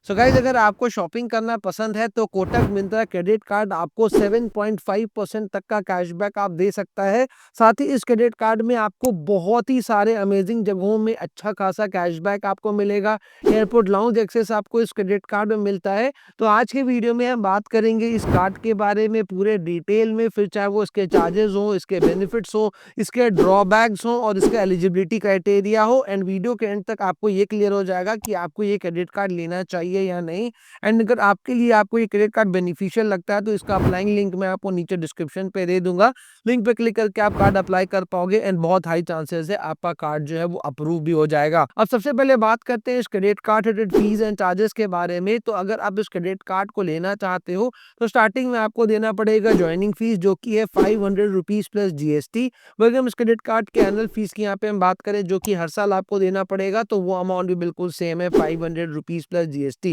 So guys, अगर आपको shopping करना पसंद है तो कोटक मिंत्रा क्रेडिट कार्ड आपको 7.5% तक का कैशबैक आप दे सकता है। साथ ही इस क्रेडिट कार्ड में आपको बहुत ही सारे अमेजिंग जगहों में अच्छा खासा कैशबैक आपको मिलेगा। एयरपोर्ट लाउंज एक्सेस आपको इस क्रेडिट कार्ड में मिलता है। तो आज के वीडियो में हम बात करेंगे इस कार्ड के बारे में पूरे डिटेल में, फिर चाहे वो इसके चार्जेस हो, इसके बेनिफिट्स हो, इसके ड्रॉबैक्स हो और इसका एलिजिबिलिटी क्राइटेरिया हो। एंड वीडियो के एंड तक आपको ये क्लियर हो जाएगा कि आपको ये क्रेडिट कार्ड लेना चाहिए या नहीं। एंड अगर आपके लिए आपको ये क्रेडिट कार्ड बेनिफिशियल लगता है तो इसका अप्लाइंग लिंक मैं आपको नीचे डिस्क्रिप्शन पे दे दूंगा। लिंक पे क्लिक करके आप कार्ड अप्लाई कर पाओगे एंड बहुत हाई चांसेस है आपका कार्ड जो है वो अप्रूव भी हो जाएगा। अब सबसे पहले बात करते हैं इस credit card related fees and charges के बारे में। तो अगर आप इस क्रेडिट कार्ड को लेना चाहते हो तो स्टार्टिंग में आपको देना पड़ेगा ज्वाइनिंग फीस, जो कि है 500 रुपीज प्लस जीएसटी। वहीं हम इस क्रेडिट कार्ड के एनुअल फीस की यहाँ पे हम बात करें, जो कि हर साल आपको देना पड़ेगा, तो वो अमाउंट भी बिल्कुल सेम है, 500 रुपीज प्लस जीएसटी।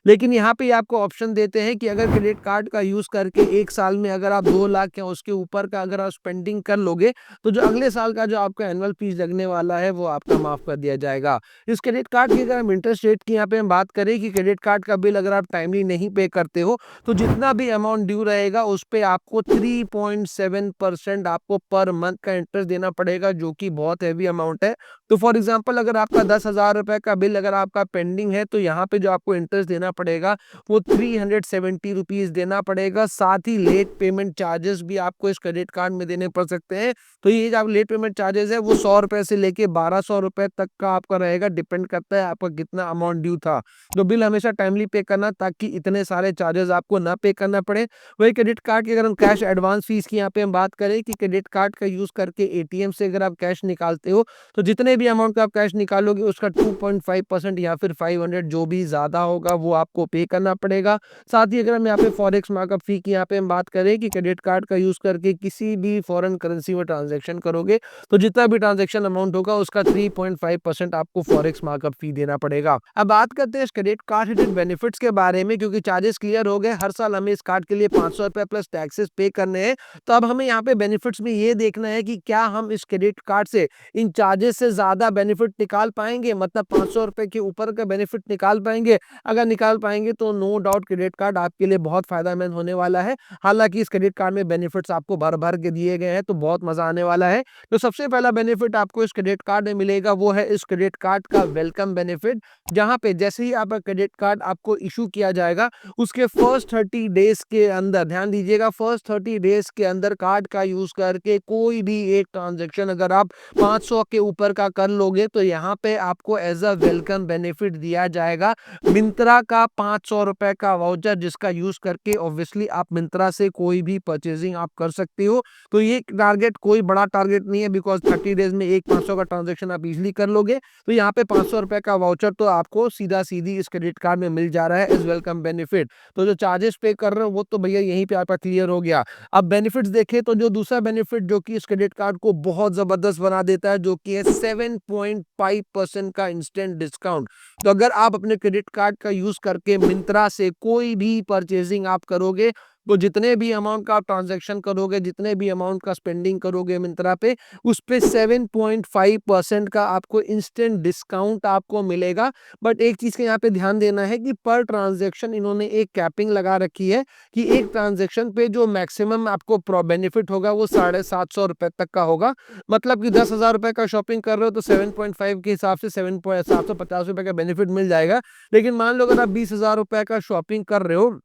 लेकिन यहाँ पे आपको ऑप्शन देते हैं कि अगर क्रेडिट कार्ड का यूज करके एक साल में अगर आप 2 लाख या उसके ऊपर का अगर आप स्पेंडिंग कर लोगे तो जो अगले साल का जो आपका एनुअल फीस लगने वाला है वो आपका माफ कर दिया जाएगा। इस क्रेडिट कार्ड की अगर हम इंटरेस्ट रेट की यहाँ पे हम बात करें कि क्रेडिट कार्ड का बिल अगर आप टाइमली नहीं पे करते हो तो जितना भी अमाउंट ड्यू रहेगा उस पे आपको 3.7% आपको पर मंथ का इंटरेस्ट देना पड़ेगा, जो कि बहुत हैवी अमाउंट है। तो फॉर एग्जांपल अगर आपका 10,000 रुपए का बिल अगर आपका पेंडिंग है तो यहाँ पे जो आपको इंटरेस्ट देना पड़ेगा वो 370 रुपीज देना पड़ेगा। साथ ही लेट पेमेंट चार्जेस भी आपको इस क्रेडिट कार्ड में देने पड़ सकते हैं। तो ये जो आप लेट पेमेंट चार्जेस है वो 100 रुपए से लेके 1200 रुपए तक का आपका रहेगा, डिपेंड करता है आपका कितना अमाउंट ड्यू था। तो बिल हमेशा टाइमली पे करना ताकि इतने सारे चार्जेस आपको ना पे करना पड़े। वही क्रेडिट कार्ड की अगर हम कैश एडवांस फीस की यहाँ पे हम बात करें कि क्रेडिट कार्ड का यूज करके एटीएम से अगर आप कैश निकालते हो तो जितने भी अमाउंट का आप कैश निकालोगे उसका 2.5% या फिर 500 जो भी ज्यादा होगा वो आपको पे करना पड़ेगा। साथ ही अगर हम यहाँ पे फॉरेक्स मार्कअप फी की यहाँ पे हम बात करें कि क्रेडिट कार्ड का यूज करके किसी भी फॉरेन करेंसी में ट्रांजेक्शन करोगे तो जितना भी ट्रांजेक्शन अमाउंट होगा उसका 3.5% आपको फॉरेक्स मार्कअप फी देना पड़ेगा। अब बात करते हैं इस क्रेडिट कार्ड रिलेटेड बेनिफिट्स के बारे में, क्योंकि चार्जेस क्लियर हो गए। हर साल हमें इस कार्ड के लिए 500 रुपए प्लस टैक्सेस पे करने हैं। तो अब हमें यहाँ पे बेनिफिट्स में ये देखना है कि क्या हम इस क्रेडिट कार्ड से इन चार्जेस से ज्यादा बेनिफिट निकाल पाएंगे, मतलब 500 रुपए के ऊपर का बेनिफिट निकाल पाएंगे। अगर निकाल पाएंगे तो नो डाउट क्रेडिट कार्ड आपके लिए बहुत फायदेमंद होने वाला है। हालांकि इस क्रेडिट कार्ड में बेनिफिट्स आपको भर भर के दिए गए हैं तो बहुत मजा आने वाला है। तो सबसे पहला बेनिफिट आपको इस क्रेडिट कार्ड में मिलेगा वो है इस क्रेडिट कार्ड का वेलकम बेनिफिट। जहां पे जैसे ही आपका क्रेडिट कार्ड आपको इशू किया जाएगा उसके फर्स्ट 30 डेज के अंदर, ध्यान दीजिएगा, फर्स्ट 30 डेज के अंदर कार्ड का यूज करके कोई भी एक ट्रांजेक्शन अगर आप 500 के ऊपर का कर लोगे तो यहाँ पे आपको एज अ वेलकम बेनिफिट दिया जाएगा मिंत्रा का 500 रुपए का वाउचर, जिसका यूज करके ऑब्वियसली आप मिंत्रा से कोई भी परचेजिंग आप कर सकते हो। तो ये टारगेट कोई बड़ा टारगेट नहीं है, बिकॉज 30 डेज में एक 500 का ट्रांजेक्शन आप इजिली कर लोगे। तो यहाँ पे 500 रुपए का वाउचर तो आपको सीधा सीधी इस क्रेडिट कार्ड में मिल जा रहा है एज वेलकम बेनिफिट। तो जो चार्जेस पे कर रहे हो वो तो भैया यहीं पे आपका क्लियर हो गया। अब बेनिफिट्स देखें तो जो दूसरा बेनिफिट जो कि इस क्रेडिट कार्ड को बहुत जबरदस्त बना देता है, जो कि है 7.5% का इंस्टेंट डिस्काउंट। तो अगर आप अपने क्रेडिट कार्ड का यूज करके मिंत्रा से कोई भी परचेजिंग आप करोगे तो जितने भी अमाउंट का आप ट्रांजेक्शन करोगे, जितने भी अमाउंट का स्पेंडिंग करोगे मिंत्रा पे, उस पे 7.5% का आपको इंस्टेंट डिस्काउंट आपको मिलेगा। बट एक चीज का यहाँ पे ध्यान देना है कि पर ट्रांजेक्शन इन्होंने एक कैपिंग लगा रखी है कि एक ट्रांजेक्शन पे जो मैक्सिमम आपको बेनिफिट होगा वो 750 रुपए तक का होगा। मतलब कि 10,000 रुपए का शॉपिंग कर रहे हो तो 7.5 के हिसाब से 750 रुपए का बेनिफिट मिल जाएगा। लेकिन मान लो अगर आप 20,000 रुपए का शॉपिंग कर रहे हो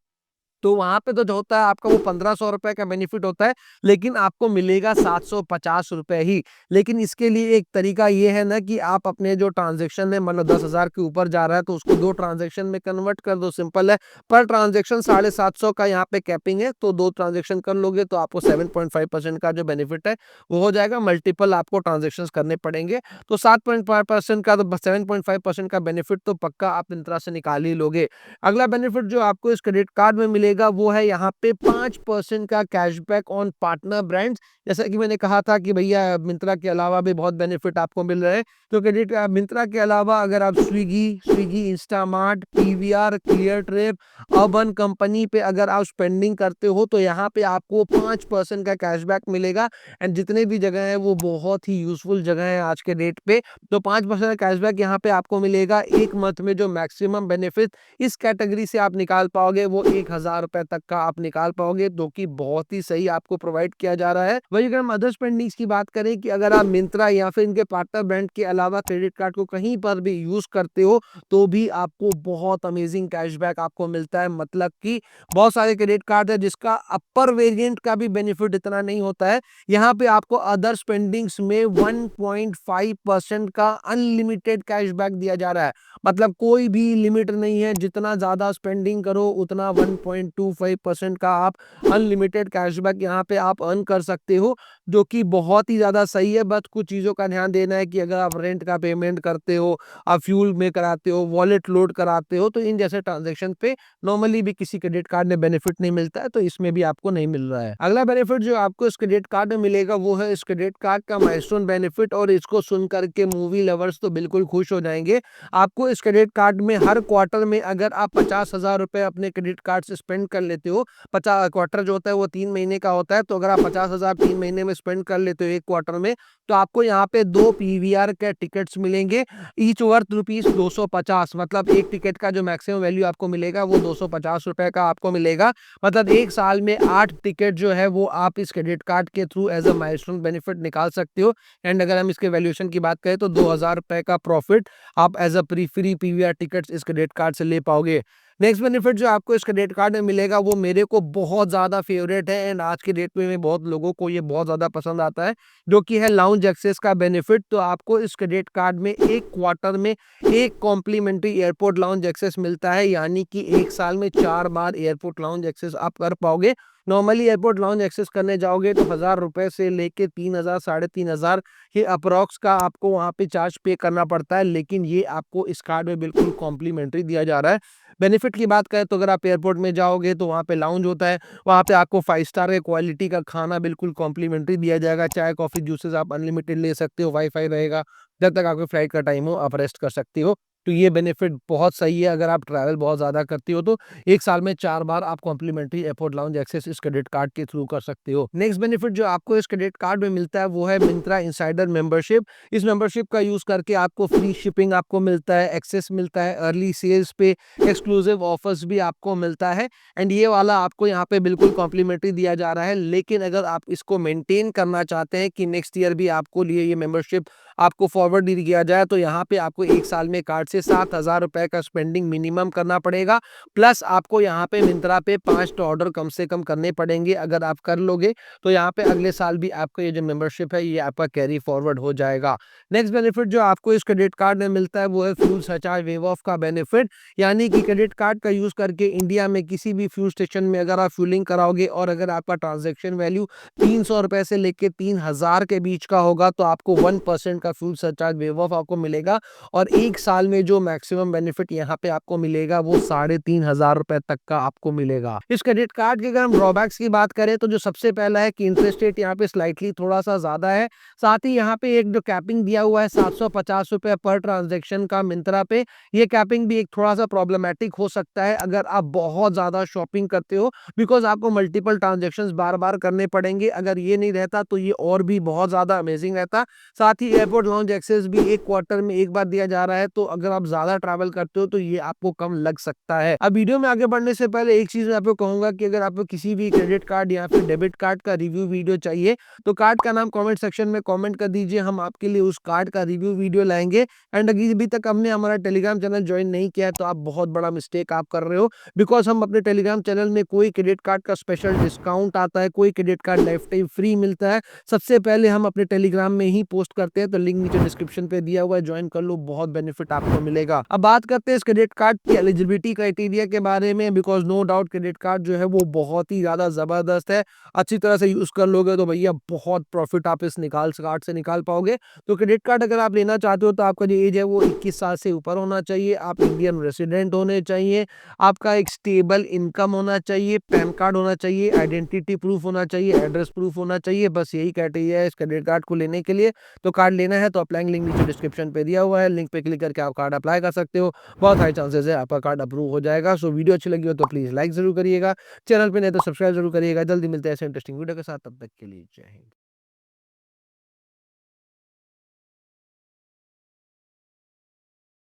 तो वहां पे तो जो होता है आपका वो 1500 रुपए का बेनिफिट होता है, लेकिन आपको मिलेगा 750 रुपए ही। लेकिन इसके लिए एक तरीका ये है ना कि आप अपने जो ट्रांजेक्शन है, मतलब 10,000 के ऊपर जा रहा है तो उसको 2 ट्रांजेक्शन में कन्वर्ट कर दो, सिंपल है। पर ट्रांजेक्शन 750 का यहाँ पे कैपिंग है, तो 2 ट्रांजेक्शन कर लोगे तो आपको 7.5% का जो बेनिफिट है वो हो जाएगा। मल्टीपल आपको ट्रांजेक्शन करने पड़ेंगे तो 7.5% का, तो 7.5% का बेनिफिट तो पक्का आप मिंत्रा से निकाल ही लोगे। अगला बेनिफिट जो आपको इस क्रेडिट कार्ड में मिलेगा मिलेगा वो है यहाँ पे 5% का कैशबैक ऑन पार्टनर ब्रांड्स। जैसा कि मैंने कहा था कि भैया मिंत्रा के अलावा भी बहुत बेनिफिट आपको मिल रहे हैं। तो क्रेडिट मिंत्रा के अलावा अगर आप Swiggy, Instamart, PVR, clear trip, urban company पे अगर आप स्पेंडिंग करते हो तो यहाँ पे आपको 5% का कैशबैक मिलेगा। एंड जितने भी जगह है वो बहुत ही यूजफुल जगह है आज के डेट पे। तो 5% का कैशबैक यहाँ पे आपको मिलेगा। एक मंथ में जो मैक्सिमम बेनिफिट इस कैटेगरी से आप निकाल पाओगे वो 1,000 रुपए तक का आप निकाल पाओगे, जो कि बहुत ही सही आपको प्रोवाइड किया जा रहा है। वही अगर हम अदर स्पेंडिंग्स की बात करें कि अगर आप मिंत्रा या फिर इनके पार्टनर ब्रांड के अलावा क्रेडिट कार्ड को कहीं पर भी यूज करते हो तो भी आपको बहुत अमेजिंग कैशबैक आपको मिलता है। मतलब कि बहुत सारे क्रेडिट कार्ड है जिसका अपर वेरिएंट का भी बेनिफिट इतना नहीं होता है। यहाँ पे आपको अदर स्पेंडिंग्स में 1.5% का अनलिमिटेड कैशबैक दिया जा रहा है। मतलब कोई भी लिमिट नहीं है, जितना ज्यादा स्पेंडिंग करो उतना 1.25% का आप अनलिमिटेड कैशबैक यहाँ पे आप अर्न कर सकते हो, जो कि बहुत ही ज्यादा सही है। बस कुछ चीजों का ध्यान देना है कि अगर आप रेंट का पेमेंट करते हो, आप फ्यूल में कराते हो, वॉलेट लोड कराते हो, तो इन जैसे ट्रांजेक्शन पे नॉर्मली भी किसी क्रेडिट कार्ड में बेनिफिट नहीं मिलता है, तो इसमें भी आपको नहीं मिल रहा है। अगला बेनिफिट जो आपको इस क्रेडिट कार्ड में मिलेगा वो है इस क्रेडिट कार्ड का माइलस्टोन बेनिफिट। और इसको सुन करके मूवी लवर्स तो बिल्कुल खुश हो जाएंगे। आपको इस क्रेडिट कार्ड में हर क्वार्टर में अगर आप 50,000 रुपए अपने क्रेडिट कार्ड से स्पेंड कर लेते हो, 50 क्वार्टर जो होता है वो 3 महीने का होता है, तो अगर आप 50,000 3 महीने में स्पेंड कर लेते हो एक क्वार्टर में, तो आपको यहाँ पे 2 पीवीआर के टिकट्स मिलेंगे, ईच वर्थ ₹250। मतलब एक टिकट का जो मैक्सिमम वैल्यू आपको मिलेगा वो 250 रुपए का आपको मिलेगा। मतलब एक साल में 8 टिकट जो है वो आप इस क्रेडिट कार्ड के through as a milestone benefit निकाल सकते हो। एंड अगर हम इसके वैल्यूएशन की बात करें तो 2,000 रुपए का प्रॉफिट आप as a free PVR tickets इस क्रेडिट कार्ड से ले पाओगे। नेक्स्ट बेनिफिट जो आपको इस क्रेडिट कार्ड में मिलेगा वो मेरे को बहुत ज्यादा फेवरेट है एंड आज के डेट में बहुत लोगों को ये बहुत ज्यादा पसंद आता है, जो कि है लाउंज एक्सेस का बेनिफिट। तो आपको इस क्रेडिट कार्ड में एक क्वार्टर में एक कॉम्प्लीमेंट्री एयरपोर्ट लाउंज एक्सेस मिलता है, यानी कि एक साल में 4 बार एयरपोर्ट लाउंज एक्सेस आप कर पाओगे। नॉर्मली एयरपोर्ट लाउंज एक्सेस करने जाओगे तो 1,000 रुपए से लेके 3,000 3,500 ये अप्रॉक्स का आपको वहां पे चार्ज पे करना पड़ता है, लेकिन ये आपको इस कार्ड में बिल्कुल कॉम्प्लीमेंट्री दिया जा रहा है। बेनिफिट की बात करें तो अगर आप एयरपोर्ट में जाओगे तो वहाँ पे लाउंज होता है, वहाँ पे आपको 5 स्टार के क्वालिटी का खाना बिल्कुल कॉम्प्लीमेंट्री दिया जाएगा। चाय कॉफी जूसेस आप अनलिमिटेड ले सकते हो, वाईफाई रहेगा, जब तक आपके फ्लाइट का टाइम हो आप रेस्ट कर सकते हो। तो ये बेनिफिट बहुत सही है। अगर आप ट्रैवल बहुत ज्यादा करते हो तो एक साल में 4 बार आप कॉम्प्लीमेंट्री एयरपोर्ट लाउंज एक्सेस इस क्रेडिट कार्ड के थ्रू कर सकते हो। नेक्स्ट बेनिफिट जो आपको इस क्रेडिट कार्ड में मिलता है वो है मिंत्रा इनसाइडर मेंबरशिप। इस मेंबरशिप का यूज करके आपको फ्री शिपिंग आपको मिलता है, एक्सेस मिलता है अर्ली सेल्स पे, एक्सक्लूसिव ऑफर्स भी आपको मिलता है। एंड ये वाला आपको यहाँ पे बिल्कुल कॉम्प्लीमेंट्री दिया जा रहा है। लेकिन अगर आप इसको मेंटेन करना चाहते हैं कि नेक्स्ट ईयर भी आपको लिए ये मेंबरशिप आपको फॉरवर्ड किया जाए, तो यहाँ पे आपको एक साल में कार्ड से 7,000 रुपए का स्पेंडिंग मिनिमम करना पड़ेगा। प्लस आपको यहाँ पे मिंत्रा पे 5 ऑर्डर कम से कम करने पड़ेंगे। अगर आप कर लोगे तो यहाँ पे अगले साल भी आपका ये जो मेंबरशिप है ये आपका कैरी फॉरवर्ड हो जाएगा। नेक्स्ट बेनिफिट जो आपको इस क्रेडिट कार्ड में मिलता है वो है फ्यूल सरचार्ज वेव ऑफ का बेनिफिट। यानी कि क्रेडिट कार्ड का यूज करके इंडिया में किसी भी फ्यूल स्टेशन में अगर आप फ्यूलिंग कराओगे और अगर आपका ट्रांजेक्शन वैल्यू 300 रुपए से लेके 3,000 के बीच का होगा तो आपको 1% का फ्यूल सरचार्ज वेव ऑफ आपको मिलेगा। और एक साल में जो मैक्सिमम बेनिफिट यहाँ पे आपको मिलेगा वो 3,500 रुपए तक का आपको मिलेगा। इस क्रेडिट कार्ड के अगर हम ड्रॉबैक्स की बात करें तो जो सबसे पहला है कि इंटरेस्ट रेट यहाँ पे स्लाइटली थोड़ा सा ज्यादा है। साथ ही यहाँ पे एक जो कैपिंग दिया हुआ है 750 रुपए पर ट्रांजेक्शन का मिंत्रा पे, ये कैपिंग भी एक थोड़ा सा प्रॉब्लमेटिक हो सकता है अगर आप बहुत ज्यादा शॉपिंग करते हो, बिकॉज आपको मल्टीपल ट्रांजेक्शंस बार बार करने पड़ेंगे। अगर ये नहीं रहता तो ये और भी बहुत ज्यादा अमेजिंग रहता। साथ ही एयरपोर्ट लाउंज एक्सेस भी एक क्वार्टर में एक बार दिया जा रहा है, तो अगर आप ज्यादा ट्रैवल करते हो तो ये आपको कम लग सकता है। अब वीडियो में आगे बढ़ने से पहले एक चीज मैं आपको कहूंगा कि अगर आपको किसी भी क्रेडिट कार्ड या फिर डेबिट कार्ड का रिव्यू वीडियो चाहिए तो कार्ड का नाम कमेंट सेक्शन में कमेंट कर दीजिए, हम आपके लिए उस कार्ड का रिव्यू वीडियो लाएंगे। एंड अभी तक हमने हमारा टेलीग्राम चैनल ज्वाइन नहीं किया है तो आप बहुत बड़ा मिस्टेक आप कर रहे हो, बिकॉज हम अपने टेलीग्राम चैनल में कोई क्रेडिट कार्ड का स्पेशल डिस्काउंट आता है, कोई credit card life time free मिलता है, सबसे पहले हम अपने टेलीग्राम में ही पोस्ट करते हैं। तो लिंक नीचे डिस्क्रिप्शन पे दिया हुआ है, ज्वाइन कर लो, बहुत बेनिफिट आपको मिलेगा। अब बात करते हैं इस क्रेडिट कार्ड की एलिजिबिलिटी क्राइटेरिया के बारे में, because no doubt credit card जो है वो बहुत ही ज्यादा जबरदस्त है। अच्छी तरह से यूज कर लोगे तो भैया बहुत प्रॉफिट आप इस कार्ड से निकाल पाओगे। तो क्रेडिट कार्ड अगर आप लेना चाहते हो तो आपका जो एज है वो 21 साल से ऊपर होना चाहिए, आप इंडियन रेसिडेंट होने चाहिए, आपका एक स्टेबल इनकम होना चाहिए, पैन कार्ड होना चाहिए, आइडेंटिटी प्रूफ होना चाहिए, एड्रेस प्रूफ होना चाहिए। बस यही क्राइटेरिया है इस क्रेडिट कार्ड को लेने के लिए। तो कार्ड लेना है तो अप्लाई लिंक नीचे डिस्क्रिप्शन पे दिया हुआ है, लिंक पे क्लिक करके आप कार्ड अप्लाई कर सकते हो। बहुत हाई चांसेस है आपका कार्ड अप्रूव हो जाएगा। सो वीडियो अच्छी लगी हो तो प्लीज लाइक जरूर करिएगा, चैनल पे नहीं तो सब्सक्राइब जरूर करिएगा। जल्दी मिलते हैं ऐसे इंटरेस्टिंग वीडियो के साथ, तब तक के लिए जय हिंद।